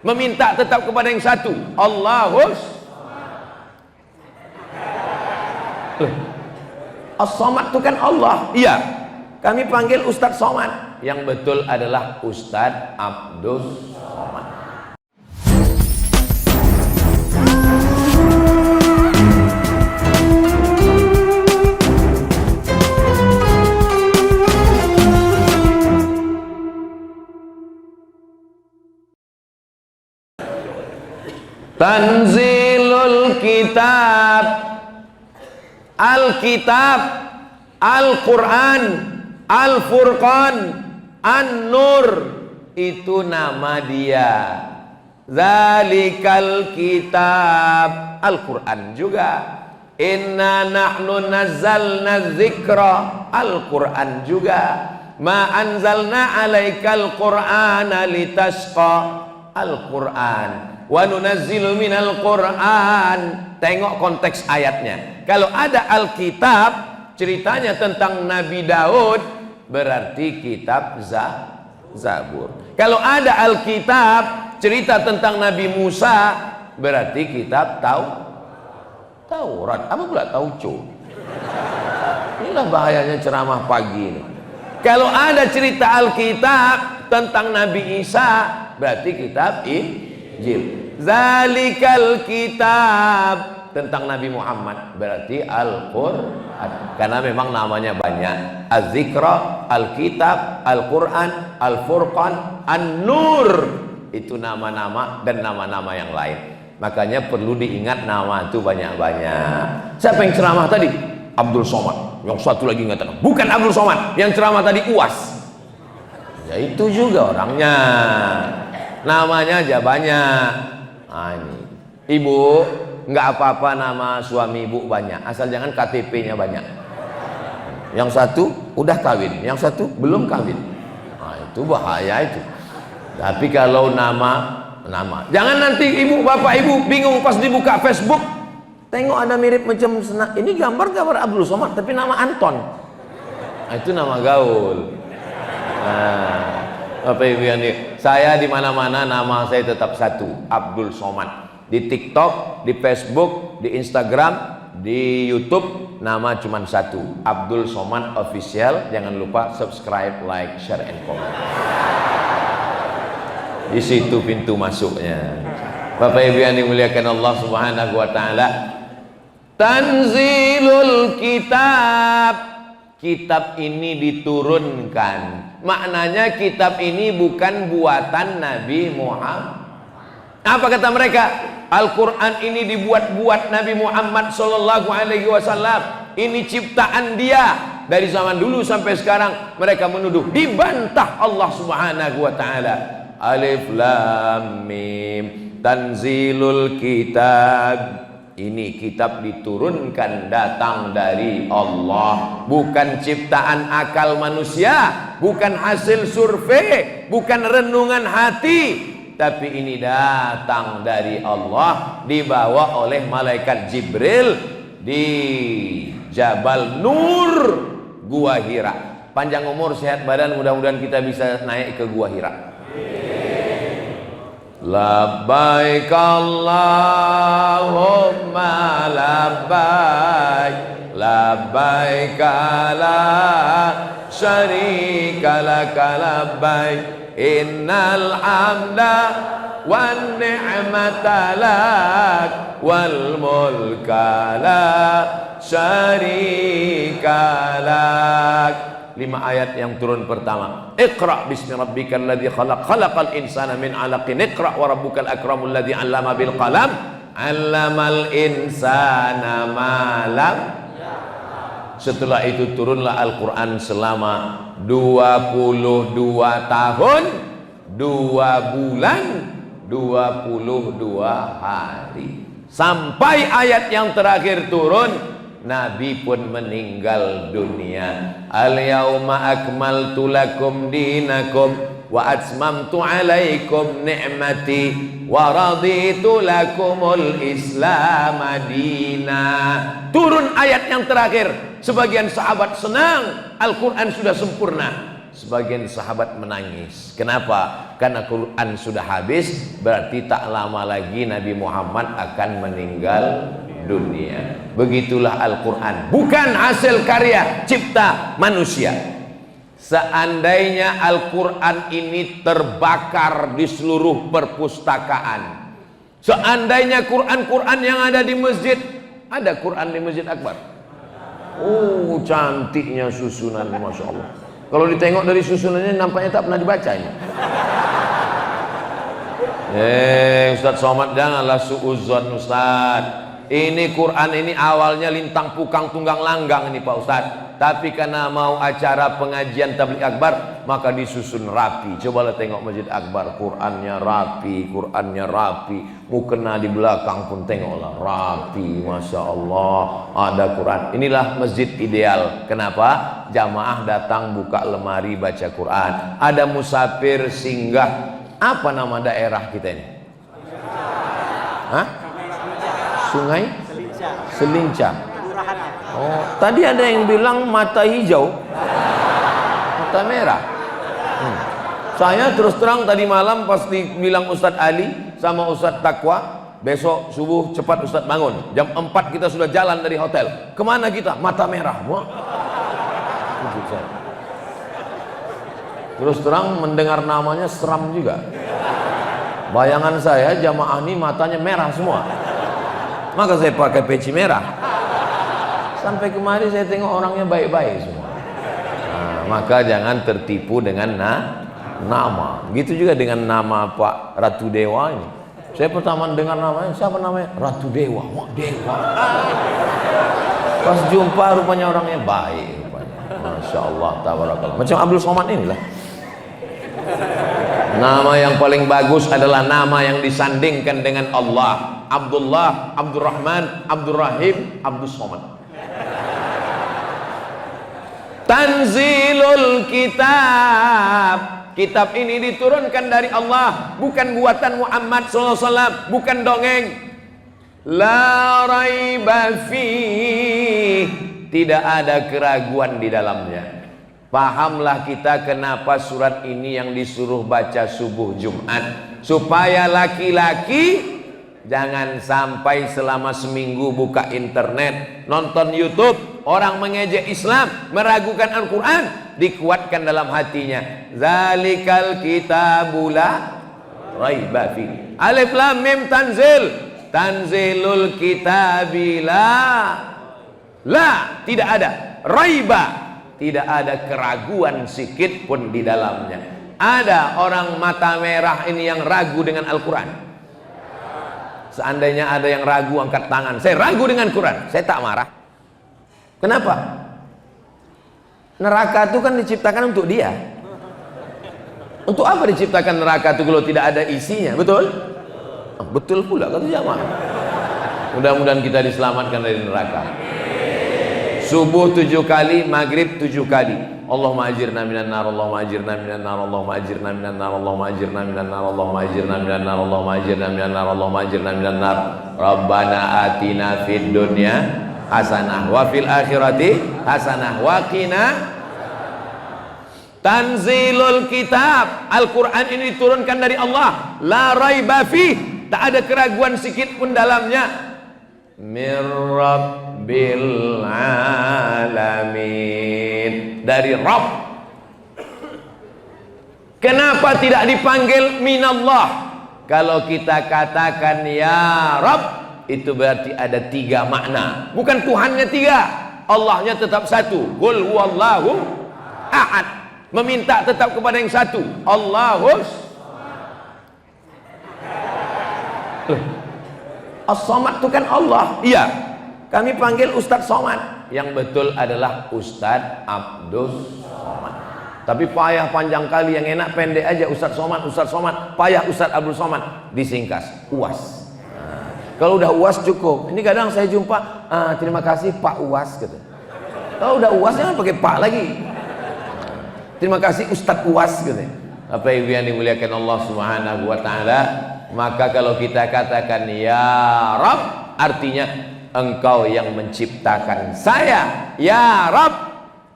Meminta tetap kepada yang satu, Allahus As-Somad itu kan Allah. Iya, kami panggil Ustadz Somad. Yang betul adalah Ustadz Abdus Somad. Tanzilul kitab, Al-Kitab, Al-Quran, Al-Furqan, An-Nur, itu nama dia. Zalikal kitab, Al-Quran juga. Inna nahnu nazzalna dzikra, Al-Quran juga. Ma anzalna alaikal Qur'ana litasqa, Al-Quran. Wa nunazzilu minal Qur'an. Tengok konteks ayatnya. Kalau ada Alkitab ceritanya tentang Nabi Daud, berarti kitab Zabur. Kalau ada Alkitab cerita tentang Nabi Musa, berarti kitab Taurat. Apa pula Tauco? Inilah bahayanya ceramah pagi ini. Kalau ada cerita Alkitab tentang Nabi Isa, berarti kitab Injil. Zalikal kitab, tentang Nabi Muhammad, berarti Al-Quran. Karena memang namanya banyak. Az-Zikra, Al-Kitab, Al-Quran, Al-Furqan, An-Nur. Itu nama-nama dan nama-nama yang lain. Makanya perlu diingat nama itu banyak-banyak. Siapa yang ceramah tadi? Abdul Somad. Yang satu lagi mengatakan bukan Abdul Somad. Yang ceramah tadi Uwas. Ya itu juga orangnya. Namanya aja banyak. Nah, ini. Ibu, nggak apa-apa nama suami ibu banyak, asal jangan KTP-nya banyak. Yang satu udah kawin, yang satu belum kawin. Nah, itu bahaya itu. Tapi kalau nama, jangan nanti ibu, bapak ibu bingung pas dibuka Facebook, tengok ada mirip macam ini gambar Abdul Somad tapi nama Anton. Nah, itu nama gaul. Nah, Bapak Ibu yang saya di mana-mana nama saya tetap satu, Abdul Somad. Di TikTok, di Facebook, di Instagram, di YouTube nama cuma satu, Abdul Somad Official. Jangan lupa subscribe, like, share, and comment. Di situ pintu masuknya. Bapak Ibu yang dimuliakan Allah Subhanahu wa taala. Tanzilul kitab. Kitab ini diturunkan. Maknanya kitab ini bukan buatan Nabi Muhammad. Apa kata mereka? Al-Quran ini dibuat-buat Nabi Muhammad sallallahu alaihi wasallam. Ini ciptaan dia. Dari zaman dulu sampai sekarang mereka menuduh, dibantah Allah Subhanahu wa taala. Alif Lam Mim, Tanzilul kitab. Ini kitab diturunkan datang dari Allah, bukan ciptaan akal manusia, bukan hasil survei, bukan renungan hati, tapi ini datang dari Allah, dibawa oleh malaikat Jibril di Jabal Nur, Gua Hira. Panjang umur, sehat badan, mudah-mudahan kita bisa naik ke Gua Hira. Labbaik Allahumma labbaik, labbaik la syarika laka labbaik, innal hamda wan ni'mata lak wal mulka la syarika lak. 5 ayat yang turun pertama. Iqra bismi rabbikal ladzi khalaq, khalaqal insana min 'alaqin, iqra wa rabbukal akramul ladzi 'allama bil qalam, 'allamal insana ma lam. Setelah itu turunlah Al-Qur'an selama 22 tahun, 2 bulan, 22 hari. Sampai ayat yang terakhir turun, Nabi pun meninggal dunia. Al-yauma akmaltu lakum dinakum wa atmamtu alaikum ni'mati wa raditu lakumul Islam madina. Turun ayat yang terakhir. Sebagian sahabat senang, Al-Quran sudah sempurna. sebagian sahabat menangis. Kenapa? Karena Quran sudah habis, berarti tak lama lagi Nabi Muhammad akan meninggal dunia. Begitulah Al-Quran, bukan hasil karya cipta manusia. Seandainya Al-Quran ini terbakar di seluruh perpustakaan, seandainya Quran-Quran yang ada di masjid, ada Quran di Masjid Akbar. Oh, cantiknya susunan, Masya Allah. Kalau ditengok dari susunannya nampaknya tak pernah dibaca ini. Ustaz Somad, janganlah suuzon Ustaz. Ini Quran ini awalnya lintang pukang tunggang langgang ini Pak Ustaz. Tapi karena mau acara pengajian tabligh akbar, maka disusun rapi. Cobalah tengok Masjid Akbar, Qurannya rapi, Qurannya rapi. Mukena di belakang pun tengoklah rapi, Masya Allah. Ada Quran. Inilah masjid ideal. Kenapa? Jamaah datang buka lemari baca Quran. Ada musafir singgah. Apa nama daerah kita ini? Hah? Sungai Selinca. Oh, tadi ada yang bilang mata hijau, mata merah. Saya terus terang tadi malam pas dibilang Ustadz Ali sama Ustadz Takwa, besok subuh cepat Ustadz bangun. Jam 4 kita sudah jalan dari hotel. Kemana kita? Mata merah. Wah. Terus terang mendengar namanya seram juga. Bayangan saya jamaah ini matanya merah semua. Maka saya pakai peci merah. Sampai kemarin saya tengok orangnya baik-baik semua. Nah, maka jangan tertipu dengan nama. Begitu juga dengan nama Pak Ratu Dewa ini. Saya pertama dengar namanya, siapa namanya? Ratu Dewa. Wah, Dewa. Pas jumpa rupanya orangnya baik rupanya. Masya Allah, tabarakallah. Macam Abdul Somad inilah. Nama yang paling bagus adalah nama yang disandingkan dengan Allah. Abdullah, Abdurrahman, Abdurrahim, Abdul Somad. Tanzilul kitab. Kitab ini diturunkan dari Allah, bukan buatan Muhammad SAW, bukan dongeng. La raiba fih. Tidak ada keraguan di dalamnya. Pahamlah kita kenapa surat ini yang disuruh baca subuh Jumat, supaya laki-laki jangan sampai selama seminggu buka internet, nonton YouTube, orang mengejek Islam, meragukan Al-Quran, dikuatkan dalam hatinya. Zalikal kitabula raiba fi. Alif lam mim tanzil. Tanzilul kitabila. La, tidak ada. Raiba, tidak ada keraguan sikit pun di dalamnya. Ada orang mata merah ini yang ragu dengan Al-Quran. Seandainya ada yang ragu, angkat tangan. Saya ragu dengan Quran, saya tak marah. Kenapa? Neraka itu kan diciptakan untuk dia. Untuk apa diciptakan neraka itu kalau tidak ada isinya? Betul? Betul pula kata jamaah. Mudah-mudahan kita diselamatkan dari neraka. Subuh 7 kali, maghrib 7 kali. Allahumma ajirna minan nar, Allahumma ajirna minan nar, Allahumma ajirna minan nar, Allahumma ajirna minan nar, Allahumma ajirna minan nar, Allahumma ajirna minan nar, Allahumma ajirna minan nar. Rabbana atina fid dunya hasanah wa fil akhirati hasanah wa qina. Tanzilul kitab. Al-Quran ini diturunkan dari Allah. La raiba fih. Tak ada keraguan sedikit pun dalamnya. Mir Rabbil alamin. Dari Rabb. Kenapa tidak dipanggil minallah? Kalau kita katakan ya Rabb, itu berarti ada 3 makna. Bukan Tuhannya 3, Allahnya tetap satu. Qul huwallahu ahad. Meminta tetap kepada yang satu, Allahus As-Samad itu kan Allah. Iya, kami panggil Ustadz Somad. Yang betul adalah Ustadz Abdul Somad. Tapi payah panjang kali, yang enak pendek aja. Ustadz Somad, Ustadz Somad. Payah Ustadz Abdul Somad, disingkas UAS. Kalau udah UAS cukup. Ini kadang saya jumpa, terima kasih Pak UAS gitu. Kalau udah UAS jangan pakai Pak lagi. Terima kasih Ustadz UAS gitu. Apa ibu yang dimuliakan Allah Subhanahu wa taala, maka kalau kita katakan ya Rabb, artinya engkau yang menciptakan saya. Ya Rabb,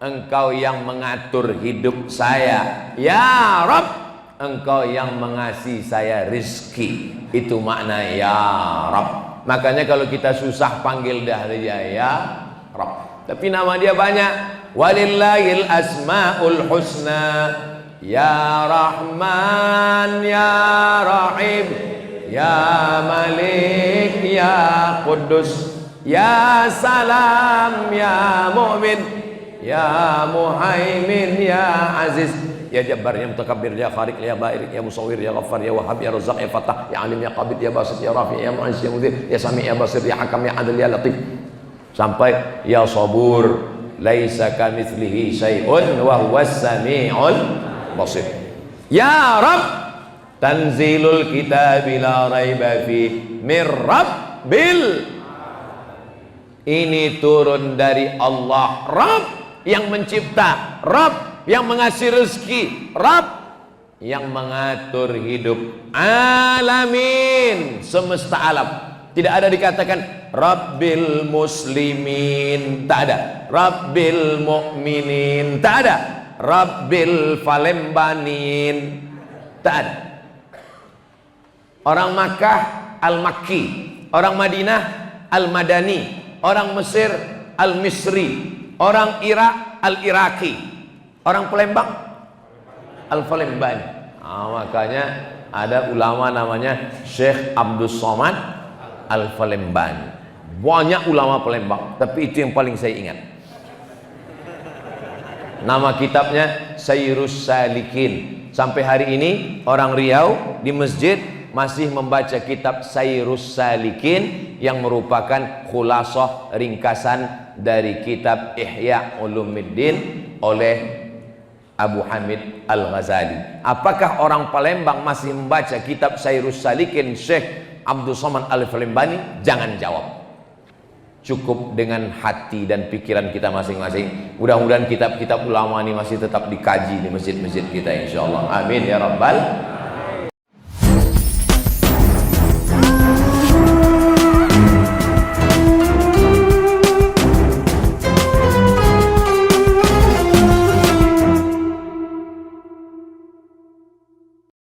Engkau yang mengatur hidup saya. Ya Rabb, Engkau yang mengasih saya rizki. Itu makna ya Rabb. Makanya kalau kita susah panggil dia ya Rabb. Tapi nama dia banyak. Walillahil asmaul husna. Ya Rahman, Ya Rahim, Ya Malik, Ya Quddus, Ya Salam, Ya Mu'min, Ya Muhaimin, Ya Aziz, Ya Jabbar, Ya Mutakabbir, Ya Khaliq, Ya Barik, Ya Musawwir, Ya Ghaffar, Ya Wahhab, Ya Razzaq, Ya Fattah, Ya Alim, Ya Qabid, Ya Basit, Ya Rafi, Ya Mu'izz, Ya Mudhir, Ya Sami', Ya Basir, Ya Hakam, Ya Adil, Ya Latif, sampai Ya Sabur, laisa kamitslihi syai'un wa huwas sami'ul basir. Ya Rabb, tanzilul kitabi la raiba fi mir rabbil. Ini turun dari Allah, Rabb yang mencipta, Rabb yang mengasih rezeki, Rabb yang mengatur hidup alamin, semesta alam. Tidak ada dikatakan Rabbil muslimin, tak ada. Rabbil mu'minin, tak ada. Rabbil falembanin, tak ada. Orang Makkah al-Makki, orang Madinah al-Madani, orang Mesir al-Misri, orang Irak al-Iraki, orang Palembang al-Falembani. Makanya ada ulama namanya Syekh Abdul Somad al-Falembani. Banyak ulama Palembang, tapi itu yang paling saya ingat. Nama kitabnya Sayrus Salikin. Sampai hari ini orang Riau di masjid masih membaca kitab Sayrus Salikin yang merupakan khulasah ringkasan dari kitab Ihya Ulumuddin oleh Abu Hamid Al-Ghazali. Apakah orang Palembang masih membaca kitab Sayrus Salikin Syekh Abdul Somad Al-Falembani? Jangan jawab. Cukup dengan hati dan pikiran kita masing-masing. Mudah-mudahan kitab-kitab ulama ini masih tetap dikaji di masjid-masjid kita, insyaallah. Amin ya rabbal